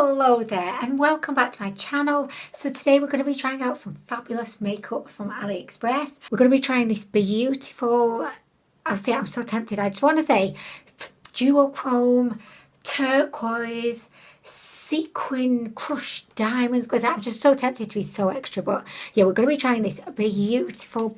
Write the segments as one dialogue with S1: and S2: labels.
S1: Hello there and welcome back to my channel. So today we're going to be trying out some fabulous makeup from Aliexpress. We're going to be trying this beautiful, I'm so tempted, I just want to say duochrome, turquoise, sequin crushed diamonds glitter. I'm just so tempted to be so extra, but yeah, we're going to be trying this beautiful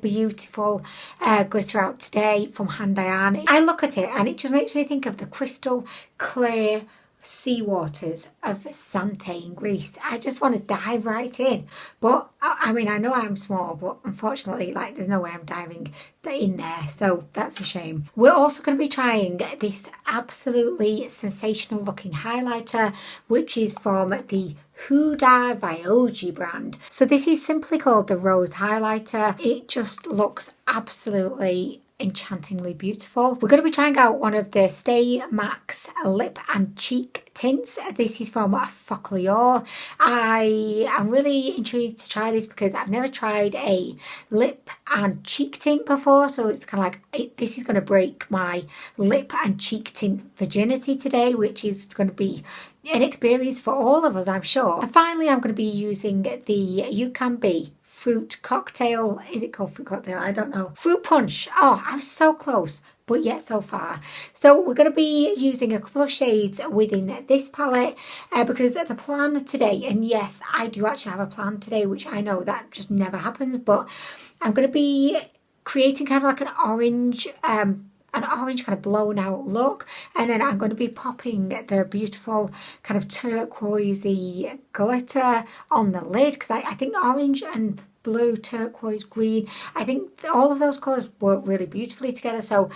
S1: glitter out today from Handaiyan. I look at it and it just makes me think of the crystal clear sea waters of Zante in Greece. I just want to dive right in, but I mean, I know I'm small, but unfortunately, like, there's no way I'm diving in there, so that's a shame. We're also going to be trying this absolutely sensational looking highlighter, which is from the HUDAMOJI brand. So this is simply called the Rose Highlighter. It just looks absolutely enchantingly beautiful. We're going to be trying out one of the Stay Max lip and cheek tints. This is from Folklore. I am really intrigued to try this because I've never tried a lip and cheek tint before, so it's kind of like this is going to break my lip and cheek tint virginity today, which is going to be an experience for all of us, I'm sure. And finally, I'm going to be using the UCANBE fruit cocktail. Is it called fruit cocktail? I don't know. Fruit punch. Oh, I was so close, but yet so far. So we're going to be using a couple of shades within this palette because the plan today, and yes, I do actually have a plan today, which I know that just never happens, but I'm going to be creating kind of like an orange kind of blown out look, and then I'm going to be popping the beautiful kind of turquoisey glitter on the lid because I think orange and blue, turquoise, green, I think all of those colours work really beautifully together. So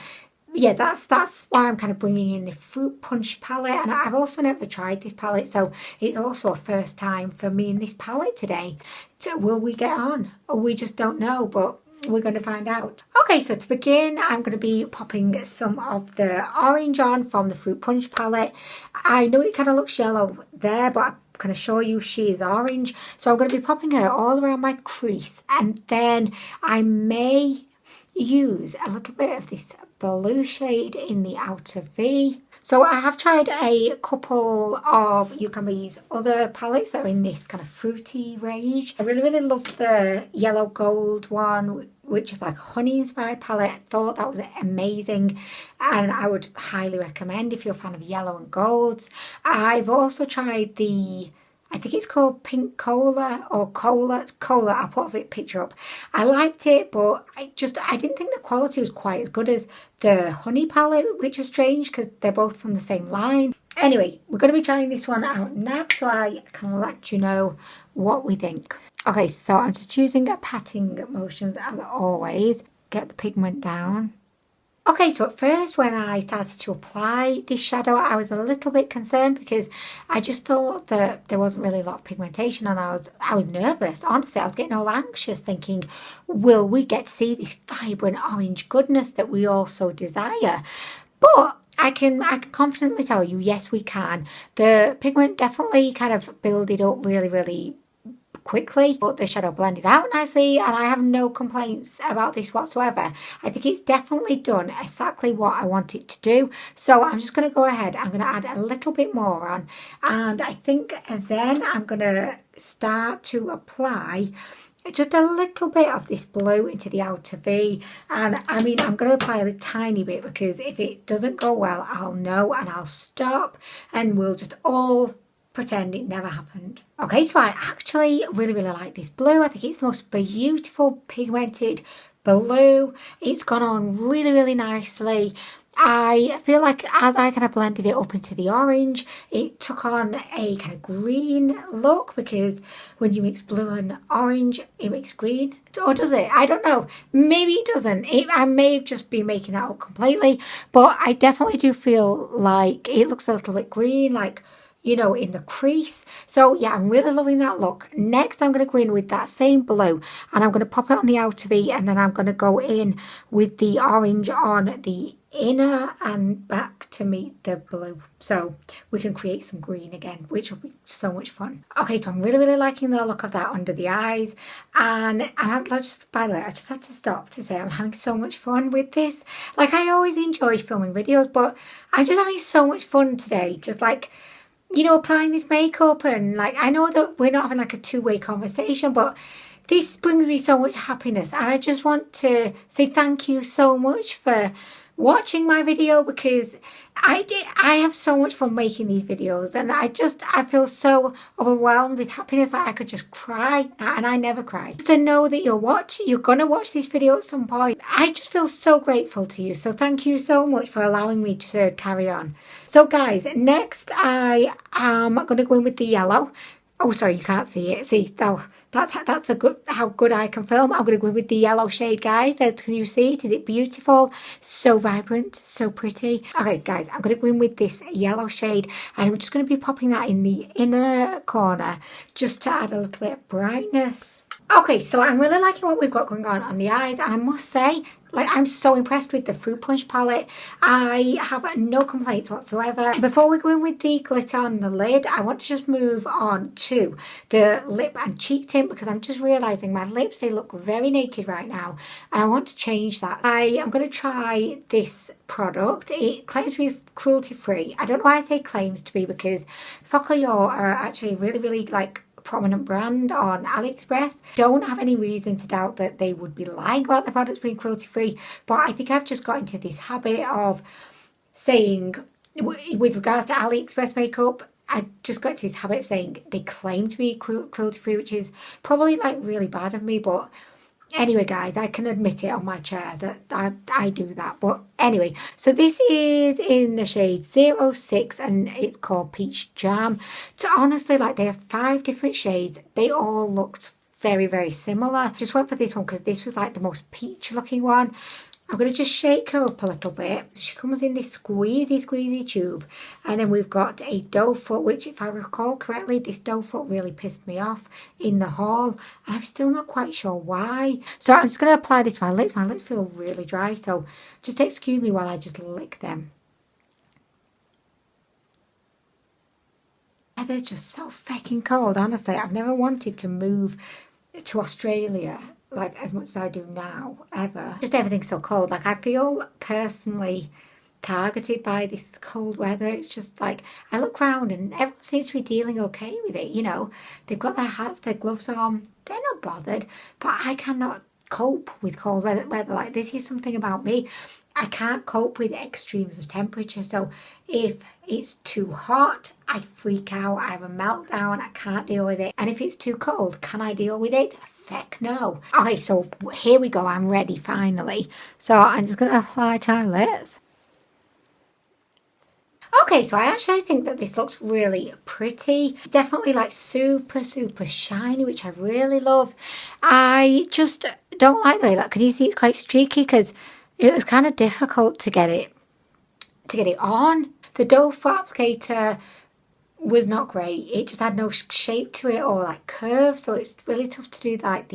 S1: yeah, that's why I'm kind of bringing in the fruit punch palette, and I've also never tried this palette, so it's also a first time for me in this palette today. So will we get on? Or we just don't know, but we're going to find out. Okay, so to begin, I'm going to be popping some of the orange on from the Fruit Punch palette. I know it kind of looks yellow there, but I'm going to show you she is orange. So I'm going to be popping her all around my crease, and then I may use a little bit of this blue shade in the outer V. So I have tried a couple of UCANBE's other palettes that are in this kind of fruity range. I really love the yellow gold one, which is like a honey inspired palette. I thought that was amazing and I would highly recommend if you're a fan of yellow and golds. I've also tried the, I think it's called Pink Cola or Cola. It's Cola. I'll put a picture up. I liked it, but I didn't think the quality was quite as good as the honey palette, which is strange because they're both from the same line. Anyway, we're going to be trying this one out now, so I can let you know what we think. Okay, so I'm just using patting motions as always. Get the pigment down. Okay, so at first when I started to apply this shadow, I was a little bit concerned because I just thought that there wasn't really a lot of pigmentation, and I was nervous. Honestly, I was getting all anxious thinking, will we get to see this vibrant orange goodness that we all so desire? But I can confidently tell you, yes, we can. The pigment definitely kind of builded up really quickly, but the shadow blended out nicely, and I have no complaints about this whatsoever. I think it's definitely done exactly what I want it to do. So I'm just going to go ahead, I'm going to add a little bit more on, and I think then I'm going to start to apply just a little bit of this blue into the outer V. And I mean, I'm going to apply a tiny bit because if it doesn't go well, I'll know and I'll stop and we'll just all pretend it never happened. Okay, so I actually really like this blue. I think it's the most beautiful pigmented blue. It's gone on really nicely. I feel like as I kind of blended it up into the orange, it took on a kind of green look, because when you mix blue and orange, it makes green. Or does it? I don't know. Maybe it doesn't. I may have just been making that up completely, but I definitely do feel like it looks a little bit green, like, you know, in the crease. So yeah, I'm really loving that look. Next, I'm going to go in with that same blue and I'm going to pop it on the outer V, and then I'm going to go in with the orange on the inner and back to meet the blue, so we can create some green again, which will be so much fun. Okay, so I'm really liking the look of that under the eyes, and by the way, I just had to stop to say I'm having so much fun with this. Like, I always enjoy filming videos, but I'm just having so much fun today, just like you know, applying this makeup. And like, I know that we're not having like a two-way conversation, but this brings me so much happiness. And I just want to say thank you so much for watching my video, because I have so much fun making these videos, and I feel so overwhelmed with happiness that I could just cry, and I never cry. Just to know that you're gonna watch this video at some point, I just feel so grateful to you. So thank you so much for allowing me to carry on. So guys, next I am gonna go in with the yellow. Oh, sorry, you can't see it. See, that's how good I can film. I'm going to go in with the yellow shade, guys. Can you see it? Is it beautiful? So vibrant, so pretty. Okay, guys, I'm going to go in with this yellow shade, and I'm just going to be popping that in the inner corner just to add a little bit of brightness. Okay, so I'm really liking what we've got going on the eyes, and I must say, like, I'm so impressed with the Fruit Punch palette. I have no complaints whatsoever. Before we go in with the glitter on the lid, I want to just move on to the lip and cheek tint, because I'm just realising my lips, they look very naked right now, and I want to change that. I am going to try this product. It claims to be cruelty free. I don't know why I say claims to be, because Focaccia are actually really like prominent brand on Aliexpress. Don't have any reason to doubt that they would be lying about the products being cruelty free, but I think I've just got into this habit of saying, with regards to Aliexpress makeup, I just got into this habit of saying they claim to be cruelty free, which is probably like really bad of me, but anyway, guys, I can admit it on my chair that I do that. But anyway, so this is in the shade 06, and it's called Peach Jam. So honestly, like, they have 5 different shades. They all looked very similar. Just went for this one because this was like the most peach looking one. I'm going to just shake her up a little bit. So she comes in this squeezy tube. And then we've got a doe foot, which, if I recall correctly, this doe foot really pissed me off in the haul. And I'm still not quite sure why. So I'm just going to apply this to my lips. My lips feel really dry, so just excuse me while I just lick them. And they're just so fucking cold, honestly. I've never wanted to move to Australia like as much as I do now, ever. Just everything's so cold. Like, I feel personally targeted by this cold weather. It's just like, I look around and everyone seems to be dealing okay with it, you know. They've got their hats, their gloves on, they're not bothered, but I cannot cope with cold weather. Like, this is something about me. I can't cope with extremes of temperature. So if it's too hot, I freak out, I have a meltdown, I can't deal with it. And if it's too cold, can I deal with it? Feck no. Okay, so here we go, I'm ready finally. So I'm just going to apply to my lips. Okay, so I actually think that this looks really pretty. It's definitely like super shiny, which I really love. I just don't like the way, like, can you see it's quite streaky? Because it was kind of difficult to get it on. The doe foot applicator was not great. It just had no shape to it or like curve, so it's really tough to do like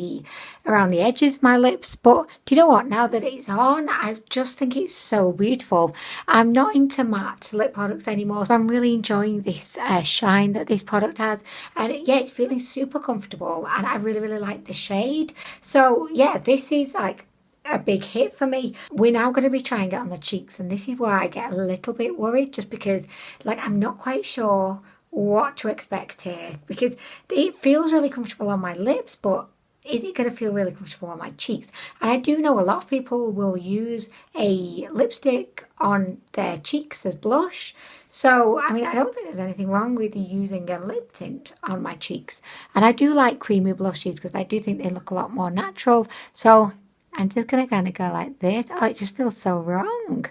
S1: around the edges of my lips. But do you know what, now that it's on, I just think it's so beautiful. I'm not into matte lip products anymore, so I'm really enjoying this shine that this product has. And yeah, it's feeling super comfortable, and I really like the shade. So yeah, this is like a big hit for me. We're now going to be trying it on the cheeks, and this is where I get a little bit worried, just because like I'm not quite sure what to expect here, because it feels really comfortable on my lips, but is it going to feel really comfortable on my cheeks? And I do know a lot of people will use a lipstick on their cheeks as blush. So, I mean, I don't think there's anything wrong with using a lip tint on my cheeks. And I do like creamy blushes because I do think they look a lot more natural. So I'm just going to kind of go like this. Oh, it just feels so wrong.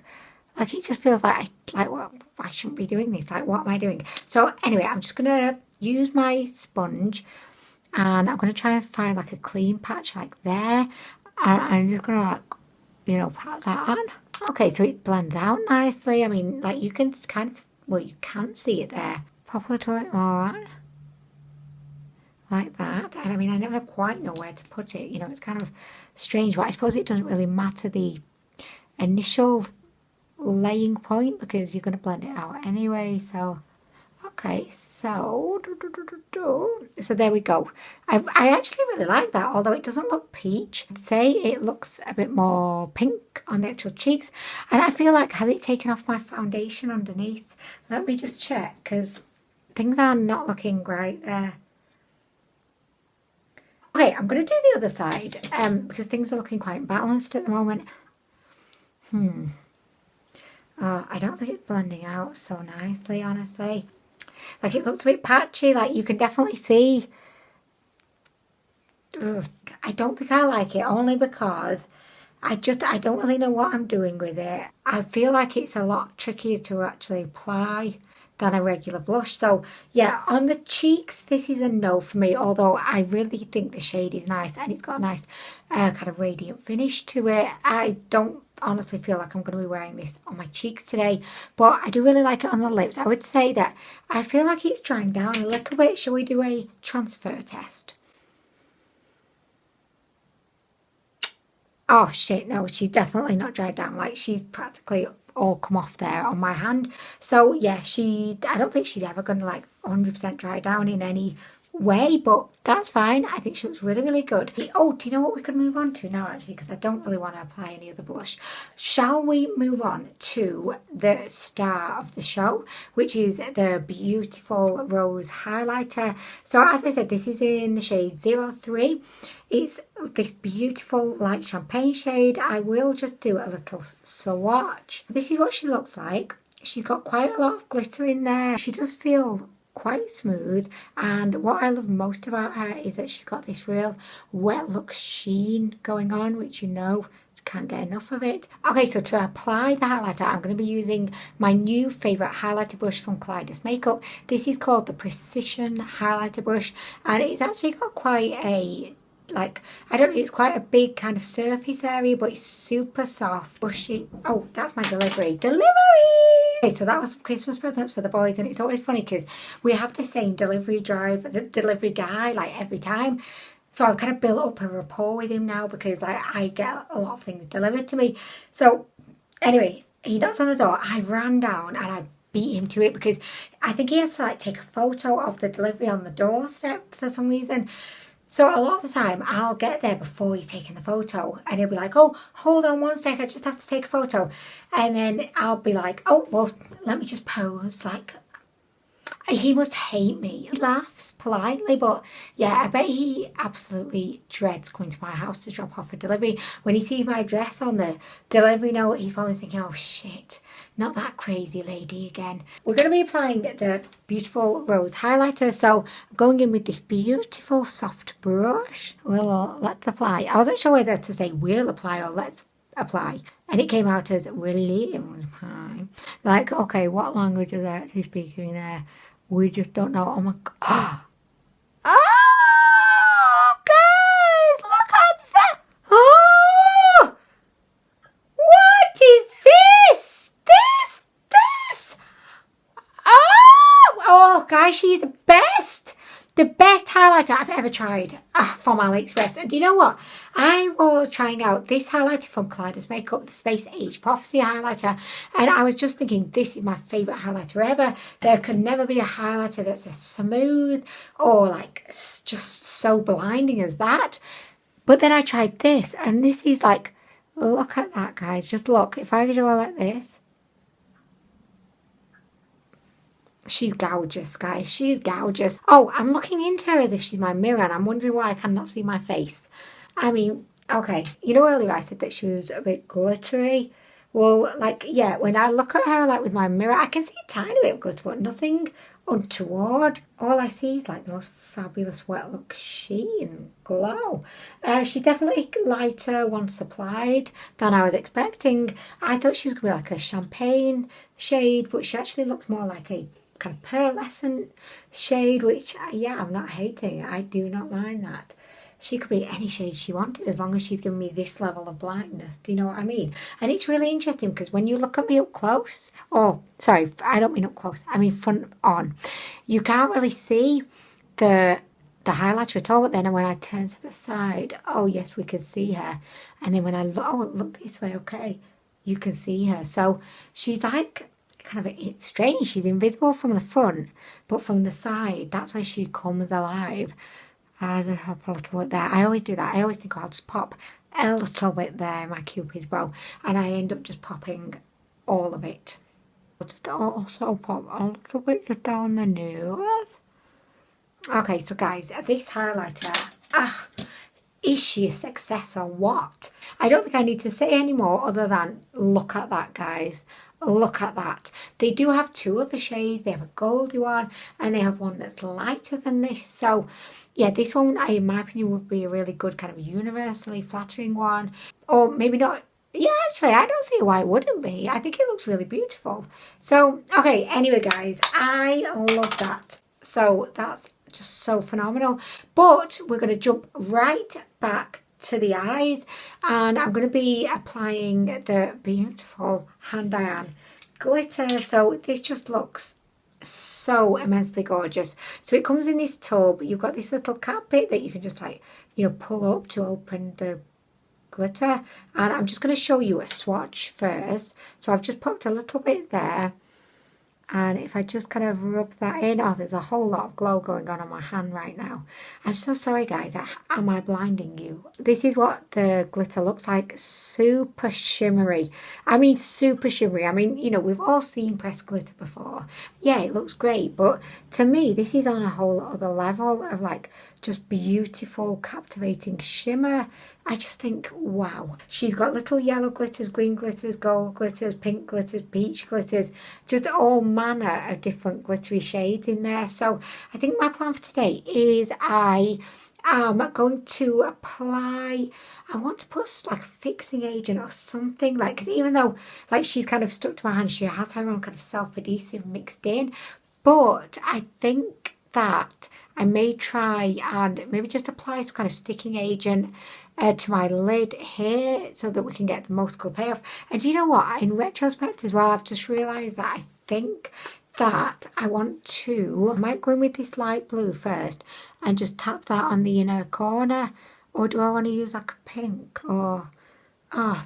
S1: Like, it just feels like, well, I shouldn't be doing this. Like, what am I doing? So anyway, I'm just going to use my sponge, and I'm going to try and find like a clean patch like there. And I'm just going to, like, you know, pat that on. Okay, so it blends out nicely. I mean, like, you can kind of, well, you can see it there. Pop a little bit more on. Like that. And I mean, I never quite know where to put it. You know, it's kind of strange, but I suppose it doesn't really matter the initial laying point, because you're going to blend it out anyway. So okay, so there we go. I actually really like that, although it doesn't look peach. I'd say it looks a bit more pink on the actual cheeks, and I feel like, has it taken off my foundation underneath? Let me just check, because things are not looking great there. Okay, I'm going to do the other side because things are looking quite balanced at the moment. Oh, I don't think it's blending out so nicely, honestly. Like, it looks a bit patchy. Like, you can definitely see. Ugh, I don't think I like it, only because I don't really know what I'm doing with it. I feel like it's a lot trickier to actually apply than a regular blush. So yeah, on the cheeks, this is a no for me, although I really think the shade is nice and it's got a nice kind of radiant finish to it. I don't honestly feel like I'm going to be wearing this on my cheeks today, but I do really like it on the lips. I would say that I feel like it's drying down a little bit. Shall we do a transfer test? Oh shit, no, she's definitely not dried down. Like, she's practically all come off there on my hand. So yeah, I don't think she's ever going to like 100% dry down in any way, but that's fine. I think she looks really, really good. Oh, do you know what we could move on to now, actually, because I don't really want to apply any other blush. Shall we move on to the star of the show, which is the beautiful rose highlighter? So as I said, this is in the shade 03. It's this beautiful light champagne shade. I will just do a little swatch. This is what she looks like. She's got quite a lot of glitter in there. She does feel quite smooth, and what I love most about her is that she's got this real wet look sheen going on, which you can't get enough of it. Okay, so to apply the highlighter, I'm going to be using my new favourite highlighter brush from Kaleidos Makeup. This is called the Precision Highlighter Brush, and it's actually got quite a it's quite a big kind of surface area, but it's super soft, bushy. Oh, that's my delivery. Okay, so that was some Christmas presents for the boys, and it's always funny because we have the same delivery guy like every time. So I've kind of built up a rapport with him now because I get a lot of things delivered to me. So anyway, he knocks on the door. I ran down and I beat him to it because I think he has to like take a photo of the delivery on the doorstep for some reason. So a lot of the time, I'll get there before he's taking the photo, and he'll be like, oh, hold on one sec, I just have to take a photo. And then I'll be like, oh, well, let me just pose. Like, he must hate me. He laughs politely, but yeah, I bet he absolutely dreads coming to my house to drop off a delivery. When he sees my address on the delivery note, he's probably thinking, oh shit, not that crazy lady again. We're going to be applying the beautiful rose highlighter. So I'm going in with this beautiful soft brush. Well, let's apply. I wasn't sure whether to say we'll apply or let's apply. And it came out as will apply. Like, okay, what language is that she's speaking there? We just don't know. Oh my god. Oh, guys, look at that. Oh, what is this? This. Oh, guys, she's the best. The best highlighter I've ever tried from Aliexpress. And do you know what? I was trying out this highlighter from Kaleidos Makeup, the Space Age Prophecy highlighter. And I was just thinking, this is my favourite highlighter ever. There could never be a highlighter that's as smooth or like just so blinding as that. But then I tried this, and this is like, look at that, guys. Just look. If I do all like this. She's gorgeous, guys. She's gorgeous. Oh, I'm looking into her as if she's my mirror, and I'm wondering why I cannot see my face. I mean, okay. You know, earlier I said that she was a bit glittery. Well, like, yeah, when I look at her, like, with my mirror, I can see a tiny bit of glitter, but nothing untoward. All I see is, like, the most fabulous wet look sheen, glow. She's definitely lighter once applied than I was expecting. I thought she was going to be like a champagne shade, but she actually looks more like a kind of pearlescent shade, which, yeah, I'm not hating. I do not mind that. She could be any shade she wanted as long as she's giving me this level of blindness. Do you know what I mean? And it's really interesting because when you look at me up close, oh, sorry, I don't mean up close, I mean front on, you can't really see the highlighter at all. But then when I turn to the side, oh yes, we can see her. And then when I look this way, okay, you can see her. So she's like kind of strange. She's invisible from the front, but from the side, that's where she comes alive. I just have a little bit there. I always do that. I always think, oh, I'll just pop a little bit there in my Cupid's bow, and I end up just popping all of it. I'll just also pop a little bit just down the nose. Okay, so guys, this highlighter, is she a success or what? I don't think I need to say any more other than look at that, guys. Look at that. They do have two other shades. They have a goldy one and they have one that's lighter than this. So yeah, this one, in my opinion, would be a really good kind of universally flattering one. Or maybe not. Yeah, actually, I don't see why it wouldn't be. I think it looks really beautiful. So, okay, anyway, guys, I love that. So that's just so phenomenal. But we're going to jump right back to the eyes, and I'm going to be applying the beautiful Handaiyan glitter. So this just looks so immensely gorgeous. So it comes in this tub. You've got this little cap bit that you can just like, you know, pull up to open the glitter, and I'm just going to show you a swatch first. So I've just popped a little bit there, and if I just kind of rub that in, oh, there's a whole lot of glow going on my hand right now. I'm so sorry, guys. Am I blinding you? This is what the glitter looks like. Super shimmery. I mean, super shimmery. I mean, you know, we've all seen pressed glitter before. Yeah, it looks great. But to me, this is on a whole other level of like just beautiful, captivating shimmer. I just think, wow. She's got little yellow glitters, green glitters, gold glitters, pink glitters, peach glitters, just all manner of different glittery shades in there. So I think my plan for today is I am going to apply, I want to put like a fixing agent or something, like, because even though like she's kind of stuck to my hand, she has her own kind of self-adhesive mixed in. But I think that I may try and maybe just apply some kind of sticking agent to my lid here so that we can get the most colour payoff. And do you know what? In retrospect as well, I've just realised that I think that I might go in with this light blue first and just tap that on the inner corner. Or do I want to use like a pink? Or,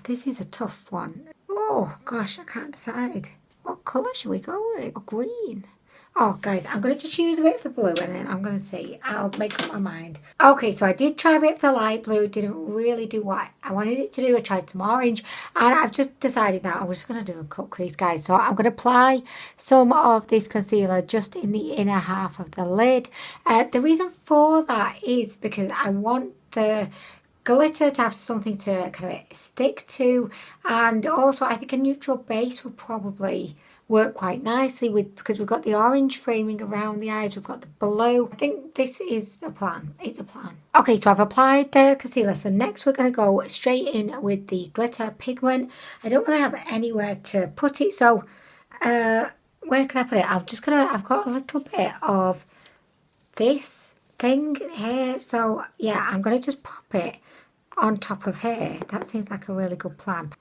S1: this is a tough one. Oh gosh, I can't decide. What colour should we go with? Or green? Oh, guys, I'm going to just use a bit of the blue and then I'm going to see. I'll make up my mind. Okay, so I did try a bit of the light blue. Didn't really do what I wanted it to do. I tried some orange. And I've just decided now I'm just going to do a cut crease, guys. So I'm going to apply some of this concealer just in the inner half of the lid. The reason for that is because I want the glitter to have something to kind of stick to. And also, I think a neutral base would probably work quite nicely because we've got the orange framing around the eyes, we've got the blue. I think this is a plan. It's a plan. Okay, so I've applied the concealer. So next we're going to go straight in with the glitter pigment. I don't really have anywhere to put it, so where can I put it? I've got a little bit of this thing here. So yeah, I'm going to just pop it on top of here. That seems like a really good plan.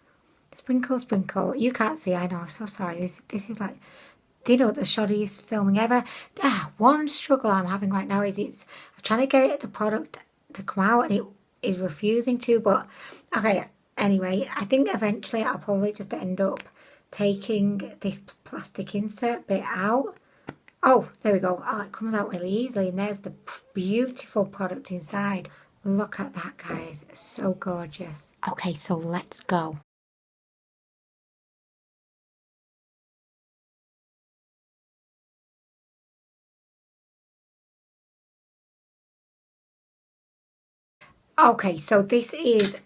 S1: Sprinkle, sprinkle. You can't see, I know, so sorry. This is like, do you know, the shoddiest filming ever? One struggle I'm having right now is I'm trying to get the product to come out and it is refusing to, but okay, anyway, I think eventually I'll probably just end up taking this plastic insert bit out. Oh, there we go. Oh, it comes out really easily and there's the beautiful product inside. Look at that, guys. So gorgeous. Okay, so let's go. Okay, so this is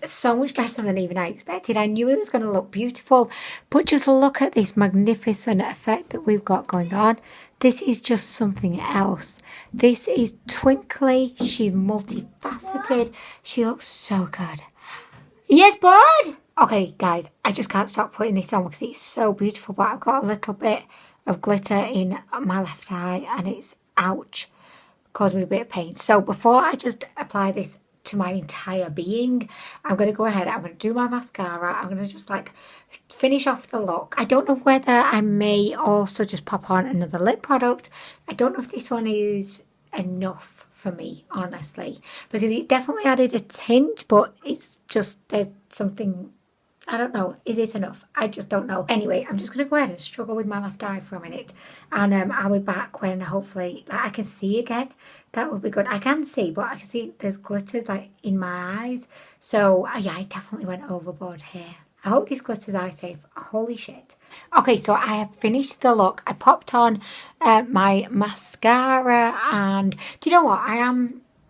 S1: so much better than even I expected. I knew it was going to look beautiful, but just look at this magnificent effect that we've got going on. This is just something else. This is twinkly. She's multifaceted. She looks so good. Yes, bud? Okay, guys, I just can't stop putting this on because it's so beautiful, but I've got a little bit of glitter in my left eye and it's, ouch, caused me a bit of pain. So before I just apply this to my entire being, I'm going to go ahead, I'm going to do my mascara, I'm going to just like finish off the look. I don't know whether I may also just pop on another lip product. I don't know if this one is enough for me, honestly, because it definitely added a tint, but it's just, there's something, I don't know, is it enough? I just don't know. Anyway, I'm just going to go ahead and struggle with my left eye for a minute, and I'll be back when hopefully like, I can see again. That would be good. I can see, but I can see there's glitter like in my eyes. So yeah, I definitely went overboard here. I hope this glitter's eye safe. Holy shit. Okay, so I have finished the look. I popped on my mascara, and do you know what?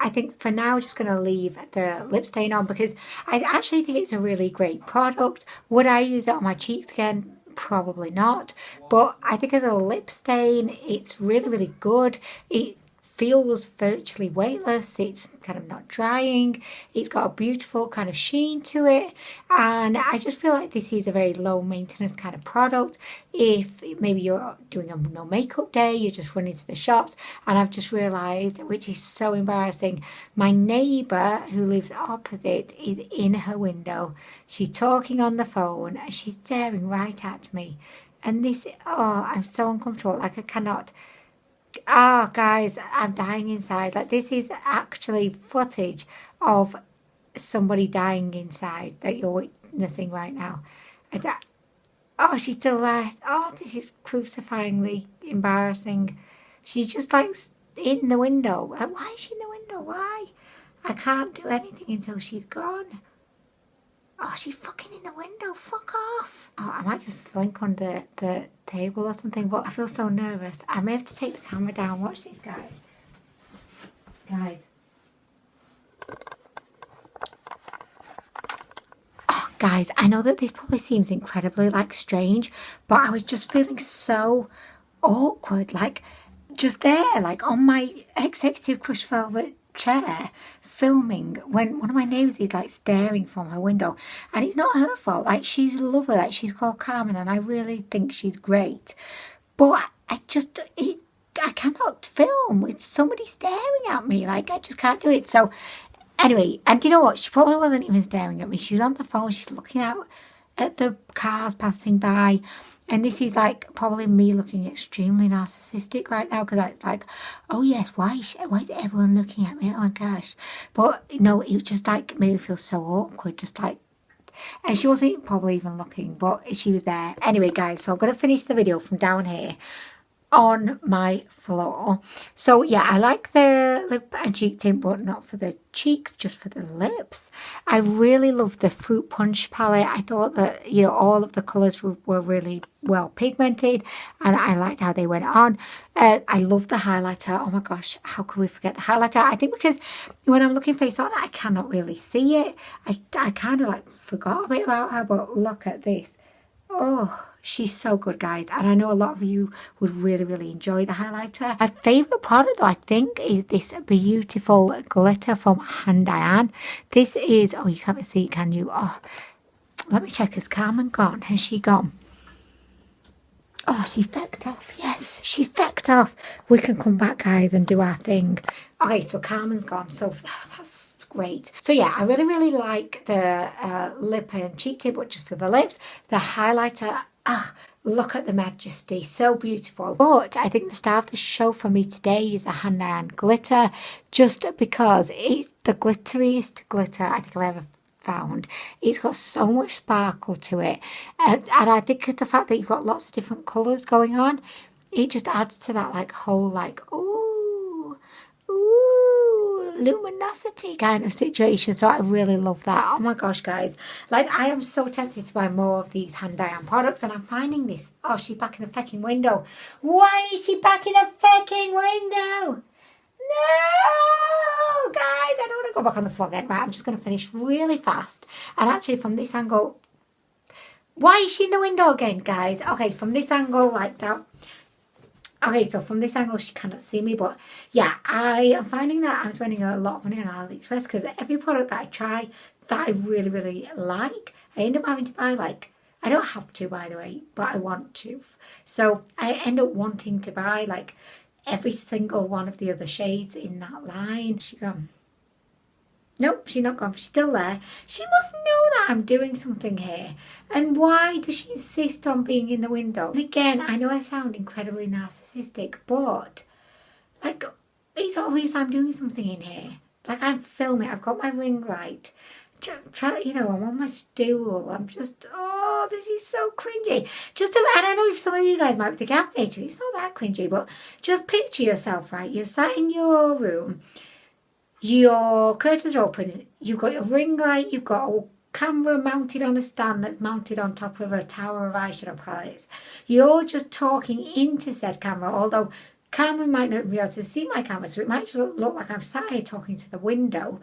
S1: I think for now just going to leave the lip stain on because I actually think it's a really great product. Would I use it on my cheeks again? Probably not. But I think as a lip stain, it's really, really good. It feels virtually weightless. It's kind of not drying. It's got a beautiful kind of sheen to it, and I just feel like this is a very low maintenance kind of product. If maybe you're doing a no makeup day, you're just running to the shops, and I've just realised, which is so embarrassing, my neighbour who lives opposite is in her window. She's talking on the phone. She's staring right at me, and this, oh, I'm so uncomfortable. Like I cannot. Oh, guys, I'm dying inside. Like, this is actually footage of somebody dying inside that you're witnessing right now. Oh, she's still there. Oh, this is crucifyingly embarrassing. She's just, like, in the window. Why is she in the window? Why? I can't do anything until she's gone. Oh, she's fucking in the window. Fuck off. Oh, I might just slink under the table or something, but I feel so nervous. I may have to take the camera down. Watch these guys. Oh, guys, I know that this probably seems incredibly, like, strange, but I was just feeling so awkward. Like, just there, like, on my executive crushed velvet chair filming when one of my neighbours is like staring from her window, and it's not her fault. Like, she's lovely. Like, she's called Carmen, and I really think she's great, but I cannot film with somebody staring at me. Like, I just can't do it. So anyway, and you know what, she probably wasn't even staring at me. She was on the phone. She's looking out at the cars passing by. And this is like probably me looking extremely narcissistic right now, because it's like, oh yes, why is everyone looking at me? Oh my gosh. But no, it just like made me feel so awkward, just like, and she wasn't probably even looking, but she was there. Anyway, guys, so I'm going to finish the video from down here on my floor. So yeah, I like the lip and cheek tint, but not for the cheeks, just for the lips. I really love the fruit punch palette. I thought that, you know, all of the colours were really well pigmented, and I liked how they went on. I love the highlighter. Oh my gosh, how could we forget the highlighter? I think because when I'm looking face on, I cannot really see it. I kind of like forgot a bit about her, but look at this. Oh, she's so good, guys, and I know a lot of you would really, really enjoy the highlighter. My favourite product, though, I think, is this beautiful glitter from Handaiyan. This is, oh, you can't see it, can you? Oh, let me check. Has Carmen gone? Has she gone? Oh, she fecked off. Yes, she fecked off. We can come back, guys, and do our thing. Okay, so Carmen's gone, so that's great. So yeah, I really, really like the lip and cheek tint, but just for the lips. The highlighter, look at the majesty, so beautiful. But I think the star of the show for me today is the Handaiyan glitter, just because it's the glitteriest glitter I think I've ever found. It's got so much sparkle to it, and I think the fact that you've got lots of different colours going on, it just adds to that like whole like ooh luminosity kind of situation. So I really love that. Oh my gosh, guys, like I am so tempted to buy more of these Handaiyan products, and I'm finding this. Oh, she's back in the fucking window. Why is she back in the fucking window? No, guys, I don't want to go back on the floor again. Right, I'm just going to finish really fast. And actually, from this angle, why is she in the window again, guys? Okay, from this angle, like that. Okay, so from this angle, she cannot see me. But yeah, I am finding that I'm spending a lot of money on Aliexpress, because every product that I try that I really, really like, I end up having to buy, like, I don't have to, by the way, but I want to. So I end up wanting to buy, like, every single one of the other shades in that line. She gone? Nope, she's not gone. She's still there. She must know that I'm doing something here. And why does she insist on being in the window? And again, I know I sound incredibly narcissistic, but like, it's obvious I'm doing something in here. Like, I'm filming. I've got my ring light. Trying, you know, I'm on my stool. I'm just, oh, this is so cringy. And I know some of you guys might be thinking, it's not that cringy, but just picture yourself, right? You're sat in your room, your curtains are open, you've got your ring light, you've got a camera mounted on a stand that's mounted on top of a tower of eyeshadow palettes. You're just talking into said camera, although Carmen might not be able to see my camera, so it might just look like I'm sat here talking to the window.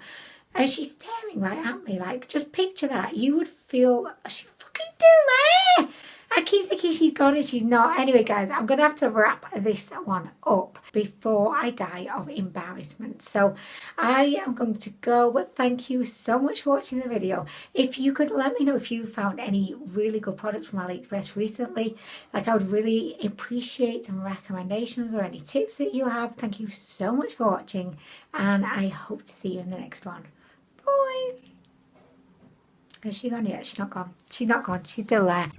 S1: And she's staring right at me, like, just picture that. You would feel, she's fucking still there. I keep thinking she's gone and she's not. Anyway, guys, I'm going to have to wrap this one up before I die of embarrassment. So I am going to go, but thank you so much for watching the video. If you could let me know if you found any really good products from AliExpress recently, like, I would really appreciate some recommendations or any tips that you have. Thank you so much for watching, and I hope to see you in the next one. Bye. Is she gone yet? She's not gone. She's not gone. She's still there.